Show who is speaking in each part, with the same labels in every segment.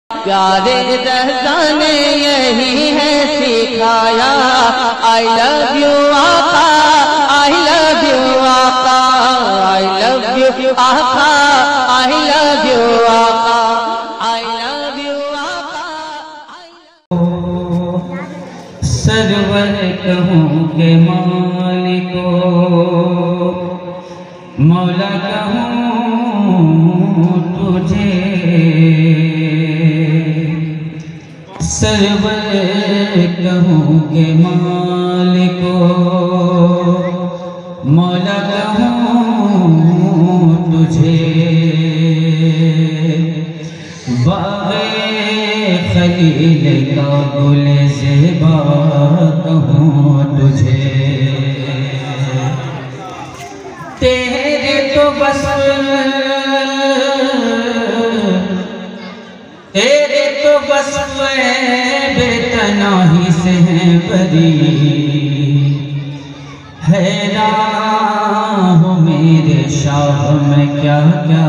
Speaker 1: प्यारे रज़ा ने यही है सिखाया। आई लव यू आका, आई लव यू आका, आई लव यू आका, आई लव यू आका, आई लव यू आका।
Speaker 2: सरवर कहूँ के मालिको, मौला कहूँ तुझे। सरवर कहूँ के मालिको, मौला कहूँ तुझे। बाग़े खलील का गुल ज़ेबा कहूँ तुझे। तेरे तो बस बेतनाही से है बरी। हैरान हूँ मेरे शाह, मैं क्या क्या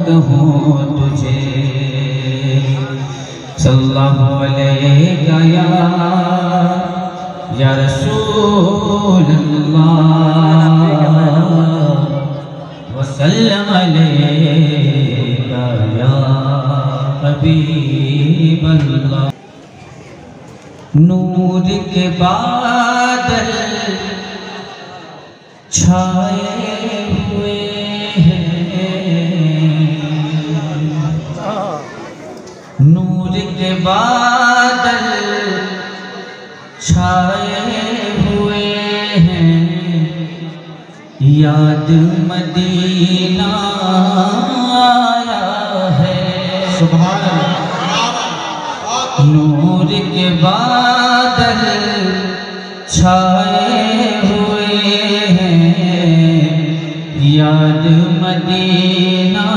Speaker 2: कहूँ तुझे। सल्लल्लाहु अलैका या रसूल अल्लाह, वसल्लम अलैका या हबीब अल्लाह। नूर के बादल छाए हुए हैं, नूर के बादल छाए हुए हैं। याद मदीना आया है। सुभान अल्लाह। नूर के बादल छाए हुए हैं, याद मदीना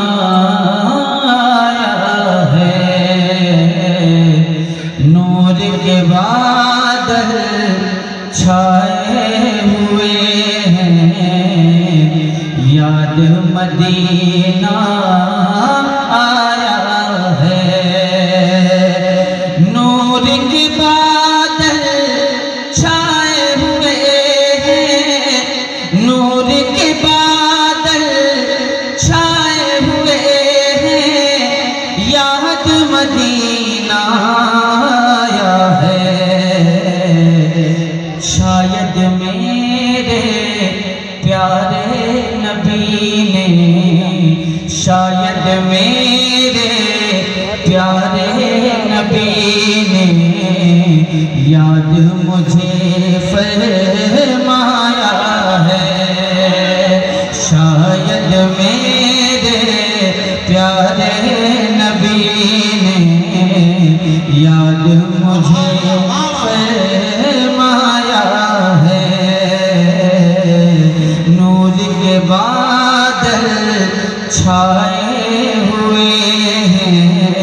Speaker 2: आया है। नूर के बादल छाए हुए हैं, याद मदीना आया है। नूर के बादल छाए हुए हैं, नूर के बादल छाए हुए हैं, याद मदीना आया है। शायद मेरे प्यारे नबी ने, शायद मेरे प्यारे नबी ने याद मुझे फरमाया है। शायद मेरे प्यारे नबी ने याद मुझे फरमाया है। नूर के बादल छाए हुए हैं,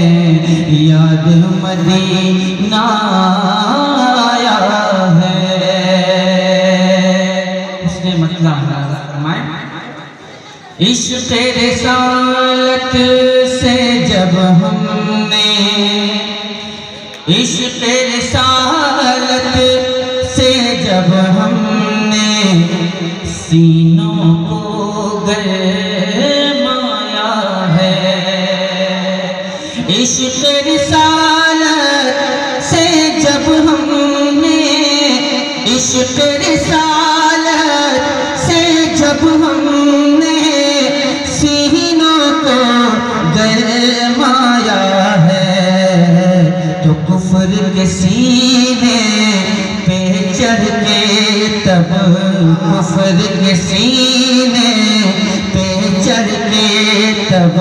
Speaker 2: याद मदीना आया है। इसलिए मतलब इश्क़ रिसालत से जब हमने, इश्क़ रिसालत से जब हमने सीनों को गरमाया है। इश्क़ रिसालत से जब हमने, इश्क़ रिसालत से जब हमने सीनों को गरमाया है, तो कुफ्र के सीने पे चढ़ के तब, कुफ्र के सीने पे चढ़ के तब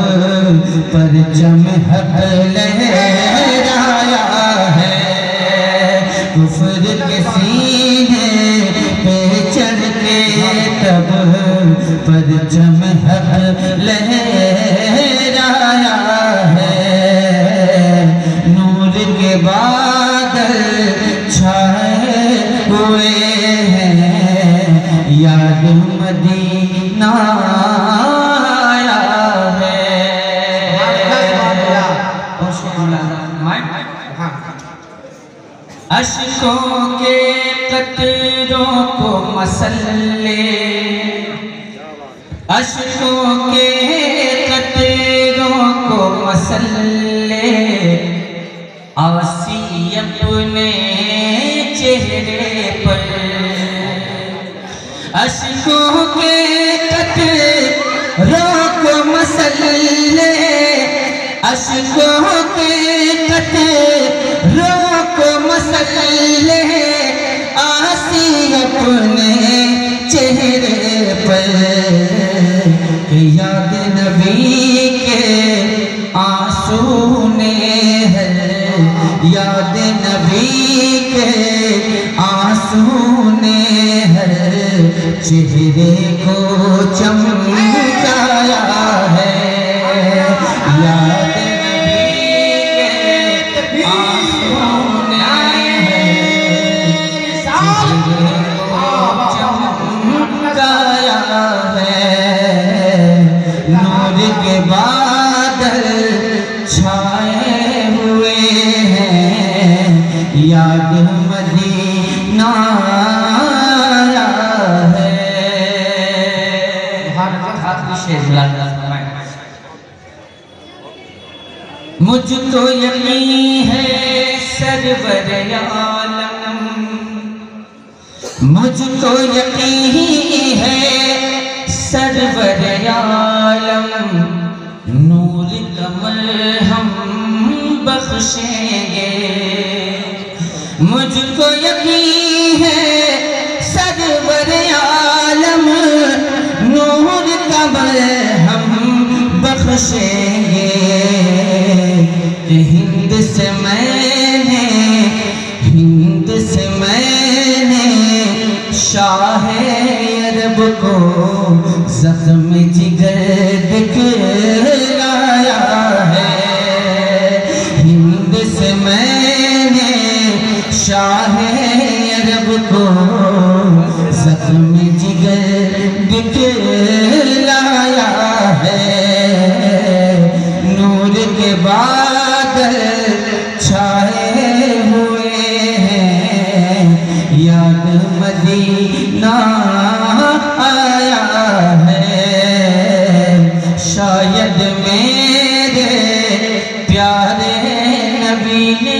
Speaker 2: परचम हक लहराया है। कुफ्र के सीने पे चढ़ के तब परचम हक लहराया है। नूर के बादल छाए हुए हैं, याद मदीना आया है। अश्कों के कतरों को मसल्ले, अश्कों के कतरों को मसल्ले, आसी अपने चेहरे पर। अश्कों के कतरों को मसल्ले, अश्कों के कतरों को मसल्ले, आसी अपने चेहरे पर। याद नबी के आंसू ने है, याद नबी के आंसू ने है चेहरे को चमकाया है। याद के बादल छाए हुए हैं, याद मदीना आया है। मुझको यकीन है सरवर आलम, मुझको यकीन है सरवर आलम, नूर कमर हम बख्शेंगे। मुझको यकीन है सरवर आलम, नूर कमर हम बख्शेंगे। हिंद से मैंने, हिंद से मैंने शाह अरब को ज़ख्म जिगर दिखलाया है। हिंद से मैंने शाह अरब को ज़ख्म जिगर दिखलाया है। नूर के बादल छाए हुए हैं, याद मदीना आया है। शायद मेरे प्यारे नबी ने